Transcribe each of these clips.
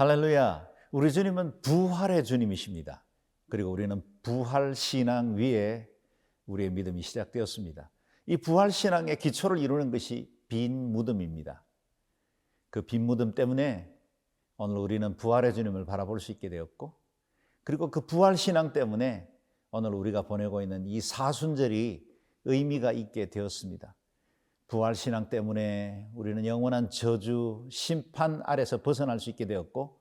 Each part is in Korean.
할렐루야. 우리 주님은 부활의 주님이십니다. 그리고 우리는 부활 신앙 위에 우리의 믿음이 시작되었습니다. 이 부활 신앙의 기초를 이루는 것이 빈 무덤입니다. 그 빈 무덤 때문에 오늘 우리는 부활의 주님을 바라볼 수 있게 되었고, 그리고 그 부활 신앙 때문에 오늘 우리가 보내고 있는 이 사순절이 의미가 있게 되었습니다. 부활 신앙 때문에 우리는 영원한 저주, 심판 아래서 벗어날 수 있게 되었고,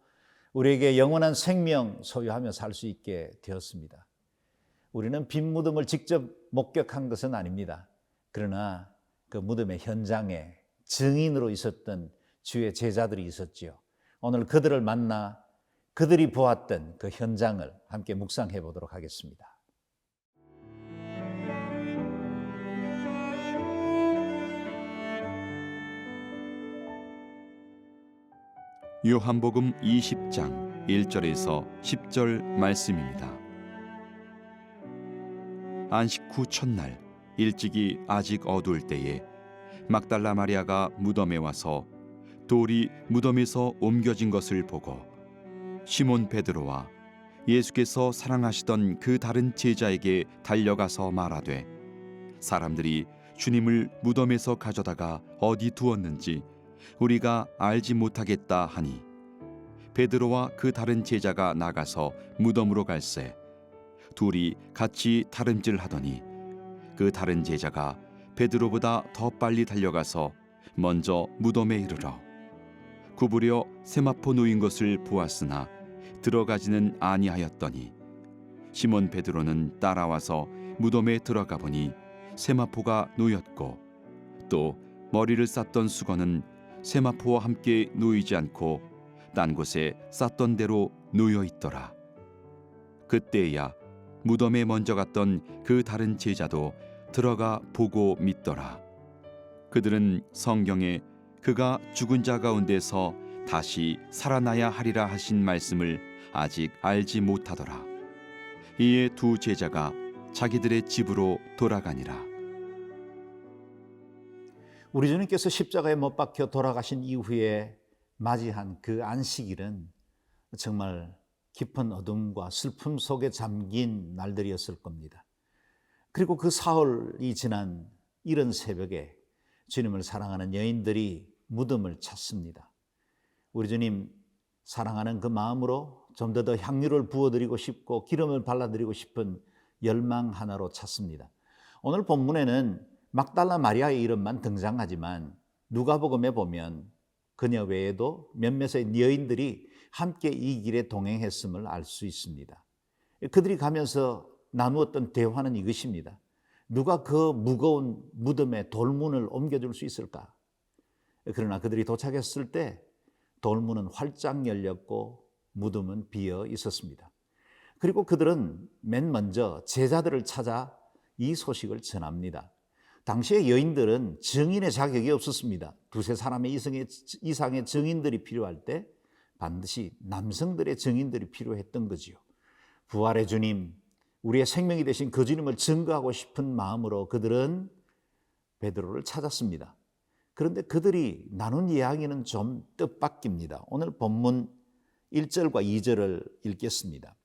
우리에게 영원한 생명 소유하며 살 수 있게 되었습니다. 우리는 빈 무덤을 직접 목격한 것은 아닙니다. 그러나 그 무덤의 현장에 증인으로 있었던 주의 제자들이 있었지요. 오늘 그들을 만나 그들이 보았던 그 현장을 함께 묵상해 보도록 하겠습니다. 요한복음 20장 1절에서 10절 말씀입니다. 안식 후 첫날 일찍이 아직 어두울 때에 막달라 마리아가 무덤에 와서 돌이 무덤에서 옮겨진 것을 보고 시몬 베드로와 예수께서 사랑하시던 그 다른 제자에게 달려가서 말하되 사람들이 주님을 무덤에서 가져다가 어디 두었는지 우리가 알지 못하겠다 하니 베드로와 그 다른 제자가 나가서 무덤으로 갈새 둘이 같이 다름질하더니 그 다른 제자가 베드로보다 더 빨리 달려가서 먼저 무덤에 이르러 구부려 세마포 놓인 것을 보았으나 들어가지는 아니하였더니 시몬 베드로는 따라와서 무덤에 들어가 보니 세마포가 놓였고 또 머리를 쌌던 수건은 세마포와 함께 놓이지 않고 딴 곳에 쌌던 대로 놓여 있더라. 그때야 무덤에 먼저 갔던 그 다른 제자도 들어가 보고 믿더라. 그들은 성경에 그가 죽은 자 가운데서 다시 살아나야 하리라 하신 말씀을 아직 알지 못하더라. 이에 두 제자가 자기들의 집으로 돌아가니라. 우리 주님께서 십자가에 못 박혀 돌아가신 이후에 맞이한 그 안식일은 정말 깊은 어둠과 슬픔 속에 잠긴 날들이었을 겁니다. 그리고 그 사흘이 지난 이른 새벽에 주님을 사랑하는 여인들이 무덤을 찾습니다. 우리 주님 사랑하는 그 마음으로 좀 더 향유를 부어드리고 싶고 기름을 발라드리고 싶은 열망 하나로 찾습니다. 오늘 본문에는 막달라 마리아의 이름만 등장하지만 누가복음에 보면 그녀 외에도 몇몇의 여인들이 함께 이 길에 동행했음을 알 수 있습니다. 그들이 가면서 나누었던 대화는 이것입니다. 누가 그 무거운 무덤에 돌문을 옮겨줄 수 있을까? 그러나 그들이 도착했을 때 돌문은 활짝 열렸고 무덤은 비어 있었습니다. 그리고 그들은 맨 먼저 제자들을 찾아 이 소식을 전합니다. 당시의 여인들은 증인의 자격이 없었습니다. 두세 사람의 이상의 증인들이 필요할 때 반드시 남성들의 증인들이 필요했던 거지요. 부활의 주님, 우리의 생명이 되신 그 주님을 증거하고 싶은 마음으로 그들은 베드로를 찾았습니다. 그런데 그들이 나눈 이야기는 좀 뜻밖입니다. 오늘 본문 1절과 2절을 읽겠습니다.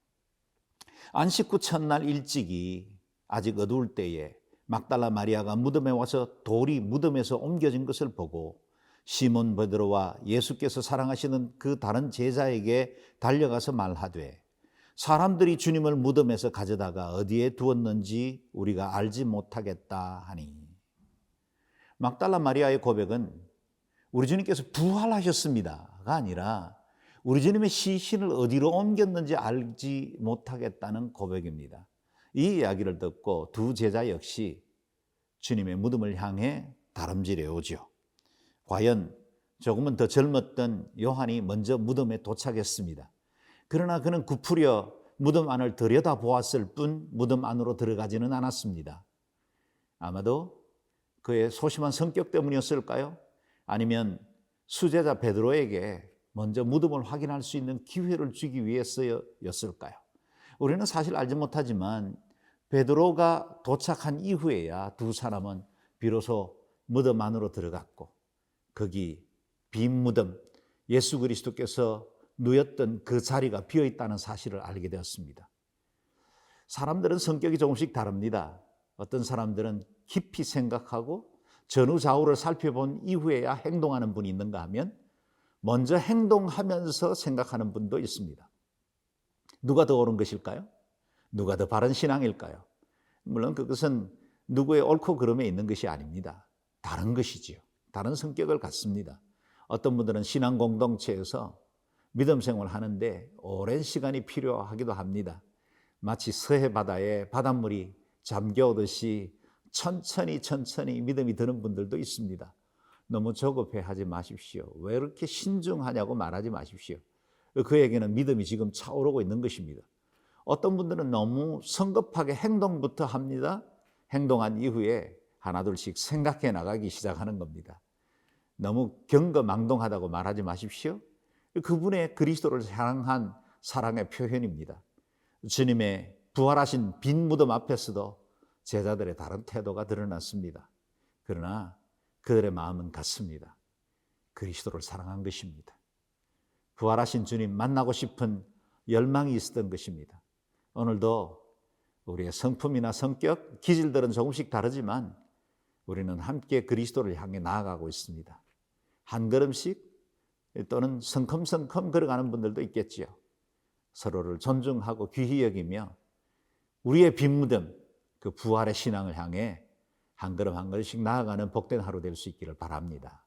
안식 후 첫날 일찍이 아직 어두울 때에 막달라 마리아가 무덤에 와서 돌이 무덤에서 옮겨진 것을 보고 시몬 베드로와 예수께서 사랑하시는 그 다른 제자에게 달려가서 말하되 사람들이 주님을 무덤에서 가져다가 어디에 두었는지 우리가 알지 못하겠다 하니, 막달라 마리아의 고백은 우리 주님께서 부활하셨습니다가 아니라 우리 주님의 시신을 어디로 옮겼는지 알지 못하겠다는 고백입니다. 이 이야기를 듣고 두 제자 역시 주님의 무덤을 향해 다름질해 오죠. 과연 조금은 더 젊었던 요한이 먼저 무덤에 도착했습니다. 그러나 그는 굽으려 무덤 안을 들여다보았을 뿐 무덤 안으로 들어가지는 않았습니다. 아마도 그의 소심한 성격 때문이었을까요? 아니면 수제자 베드로에게 먼저 무덤을 확인할 수 있는 기회를 주기 위해서였을까요? 우리는 사실 알지 못하지만 베드로가 도착한 이후에야 두 사람은 비로소 무덤 안으로 들어갔고 거기 빈 무덤, 예수 그리스도께서 누였던 그 자리가 비어 있다는 사실을 알게 되었습니다. 사람들은 성격이 조금씩 다릅니다. 어떤 사람들은 깊이 생각하고 전후좌우를 살펴본 이후에야 행동하는 분이 있는가 하면 먼저 행동하면서 생각하는 분도 있습니다. 누가 더 옳은 것일까요? 누가 더 바른 신앙일까요? 물론 그것은 누구의 옳고 그름에 있는 것이 아닙니다. 다른 것이지요. 다른 성격을 갖습니다. 어떤 분들은 신앙 공동체에서 믿음 생활을 하는데 오랜 시간이 필요하기도 합니다. 마치 서해 바다에 바닷물이 잠겨오듯이 천천히 믿음이 드는 분들도 있습니다. 너무 조급해하지 마십시오. 왜 이렇게 신중하냐고 말하지 마십시오. 그에게는 믿음이 지금 차오르고 있는 것입니다. 어떤 분들은 너무 성급하게 행동부터 합니다. 행동한 이후에 하나둘씩 생각해 나가기 시작하는 겁니다. 너무 경거망동하다고 말하지 마십시오. 그분의 그리스도를 향한 사랑의 표현입니다. 주님의 부활하신 빈 무덤 앞에서도 제자들의 다른 태도가 드러났습니다. 그러나 그들의 마음은 같습니다. 그리스도를 사랑한 것입니다. 부활하신 주님 만나고 싶은 열망이 있었던 것입니다. 오늘도 우리의 성품이나 성격, 기질들은 조금씩 다르지만 우리는 함께 그리스도를 향해 나아가고 있습니다. 한 걸음씩 또는 성큼성큼 걸어가는 분들도 있겠지요. 서로를 존중하고 귀히 여기며 우리의 빈 무덤, 그 부활의 신앙을 향해 한 걸음 한 걸음씩 나아가는 복된 하루 될 수 있기를 바랍니다.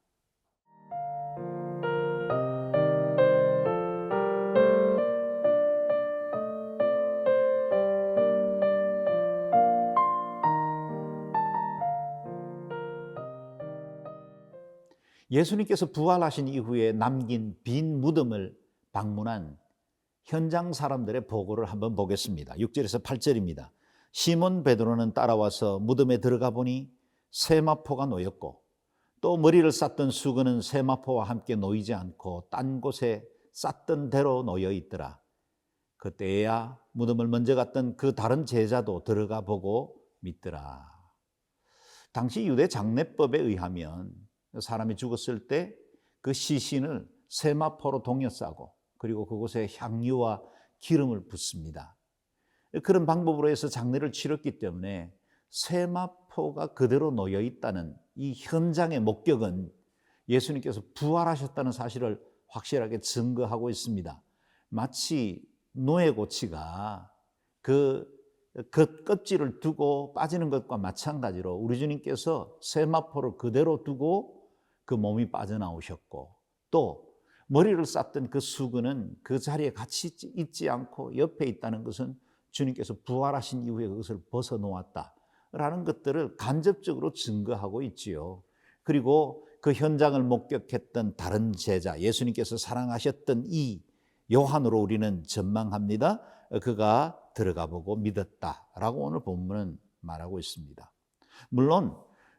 예수님께서 부활하신 이후에 남긴 빈 무덤을 방문한 현장 사람들의 보고를 한번 보겠습니다. 6절에서 8절입니다. 시몬 베드로는 따라와서 무덤에 들어가 보니 세마포가 놓였고 또 머리를 쌌던 수건은 세마포와 함께 놓이지 않고 딴 곳에 쌌던 대로 놓여 있더라. 그때야 무덤을 먼저 갔던 그 다른 제자도 들어가 보고 믿더라. 당시 유대 장례법에 의하면 사람이 죽었을 때 그 시신을 세마포로 동여 싸고 그리고 그곳에 향유와 기름을 붓습니다. 그런 방법으로 해서 장례를 치렀기 때문에 세마포가 그대로 놓여 있다는 이 현장의 목격은 예수님께서 부활하셨다는 사실을 확실하게 증거하고 있습니다. 마치 노예고치가 그 껍질을 두고 빠지는 것과 마찬가지로 우리 주님께서 세마포를 그대로 두고 그 몸이 빠져나오셨고 또 머리를 쌌던 그 수건은 그 자리에 같이 있지 않고 옆에 있다는 것은 주님께서 부활하신 이후에 그것을 벗어놓았다라는 것들을 간접적으로 증거하고 있지요. 그리고 그 현장을 목격했던 다른 제자, 예수님께서 사랑하셨던 이 요한으로 우리는 전망합니다. 그가 들어가 보고 믿었다라고 오늘 본문은 말하고 있습니다. 물론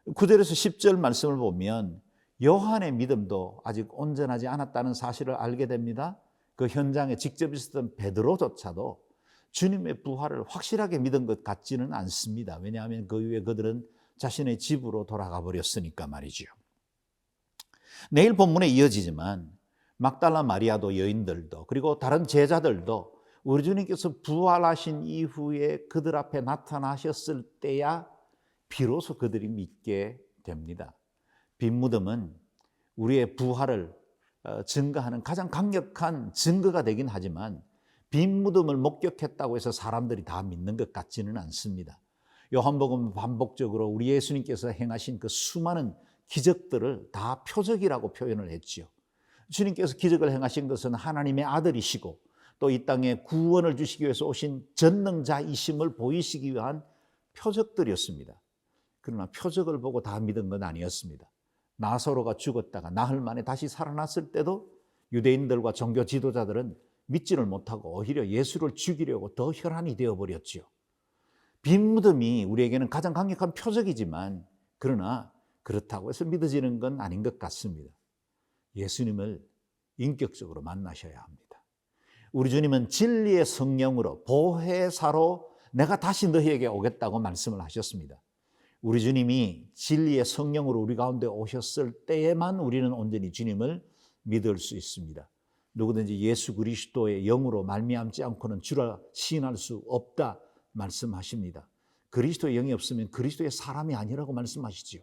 9절에서 10절 말씀을 보면 요한의 믿음도 아직 온전하지 않았다는 사실을 알게 됩니다. 그 현장에 직접 있었던 베드로조차도 주님의 부활을 확실하게 믿은 것 같지는 않습니다. 왜냐하면 그 이후에 그들은 자신의 집으로 돌아가 버렸으니까 말이지요. 내일 본문에 이어지지만 막달라 마리아도 여인들도 그리고 다른 제자들도 우리 주님께서 부활하신 이후에 그들 앞에 나타나셨을 때야 비로소 그들이 믿게 됩니다. 빈 무덤은 우리의 부활을 증거하는 가장 강력한 증거가 되긴 하지만 빈 무덤을 목격했다고 해서 사람들이 다 믿는 것 같지는 않습니다. 요한복음 반복적으로 우리 예수님께서 행하신 그 수많은 기적들을 다 표적이라고 표현을 했지요. 주님께서 기적을 행하신 것은 하나님의 아들이시고 또 이 땅에 구원을 주시기 위해서 오신 전능자이심을 보이시기 위한 표적들이었습니다. 그러나 표적을 보고 다 믿은 건 아니었습니다. 나사로가 죽었다가 나흘 만에 다시 살아났을 때도 유대인들과 종교 지도자들은 믿지를 못하고 오히려 예수를 죽이려고 더 혈안이 되어버렸지요. 빈 무덤이 우리에게는 가장 강력한 표적이지만 그러나 그렇다고 해서 믿어지는 건 아닌 것 같습니다. 예수님을 인격적으로 만나셔야 합니다. 우리 주님은 진리의 성령으로 보혜사로 내가 다시 너희에게 오겠다고 말씀을 하셨습니다. 우리 주님이 진리의 성령으로 우리 가운데 오셨을 때에만 우리는 온전히 주님을 믿을 수 있습니다. 누구든지 예수 그리스도의 영으로 말미암지 않고는 주라 시인할 수 없다 말씀하십니다. 그리스도의 영이 없으면 그리스도의 사람이 아니라고 말씀하시지요.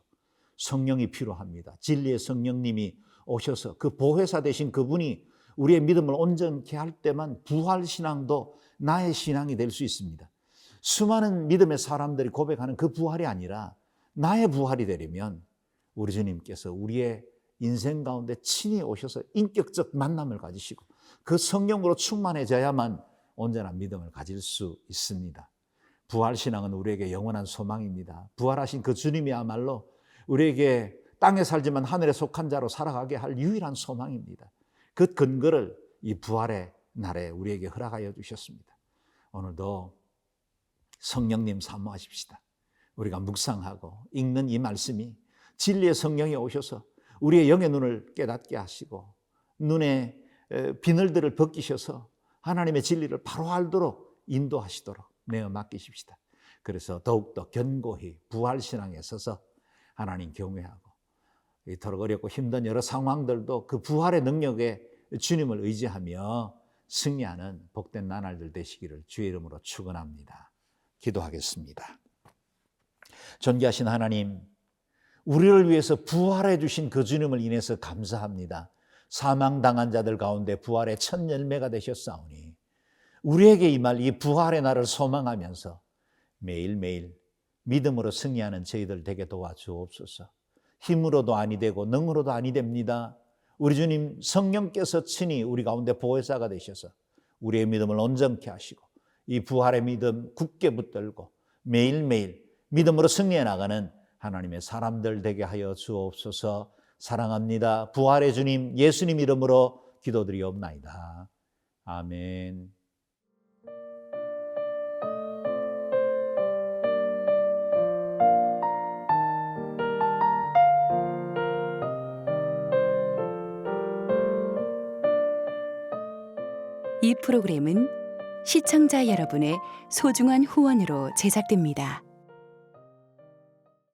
성령이 필요합니다. 진리의 성령님이 오셔서 그 보혜사 되신 그분이 우리의 믿음을 온전케 할 때만 부활신앙도 나의 신앙이 될 수 있습니다. 수많은 믿음의 사람들이 고백하는 그 부활이 아니라 나의 부활이 되려면 우리 주님께서 우리의 인생 가운데 친히 오셔서 인격적 만남을 가지시고 그 성령으로 충만해져야만 온전한 믿음을 가질 수 있습니다. 부활신앙은 우리에게 영원한 소망입니다. 부활하신 그 주님이야말로 우리에게 땅에 살지만 하늘에 속한 자로 살아가게 할 유일한 소망입니다. 그 근거를 이 부활의 날에 우리에게 허락하여 주셨습니다. 오늘도 성령님 사모하십시다. 우리가 묵상하고 읽는 이 말씀이 진리의 성령이 오셔서 우리의 영의 눈을 깨닫게 하시고 눈에 비늘들을 벗기셔서 하나님의 진리를 바로 알도록 인도하시도록 내어 맡기십시다. 그래서 더욱더 견고히 부활신앙에 서서 하나님 경외하고 이토록 어렵고 힘든 여러 상황들도 그 부활의 능력에 주님을 의지하며 승리하는 복된 나날들 되시기를 주의 이름으로 축원합니다. 기도하겠습니다. 존귀하신 하나님, 우리를 위해서 부활해 주신 그 주님을 인해서 감사합니다. 사망당한 자들 가운데 부활의 첫 열매가 되셨사오니 우리에게 임할 이 부활의 날을 소망하면서 매일매일 믿음으로 승리하는 저희들 되게 도와주옵소서. 힘으로도 아니 되고 능으로도 아니 됩니다. 우리 주님 성령께서 친히 우리 가운데 보혜사가 되셔서 우리의 믿음을 온전케 하시고 이 부활의 믿음 굳게 붙들고 매일매일 믿음으로 승리해 나가는 하나님의 사람들 되게 하여 주옵소서. 사랑합니다. 부활의 주님 예수님 이름으로 기도드리옵나이다. 아멘. 이 프로그램은 시청자 여러분의 소중한 후원으로 제작됩니다.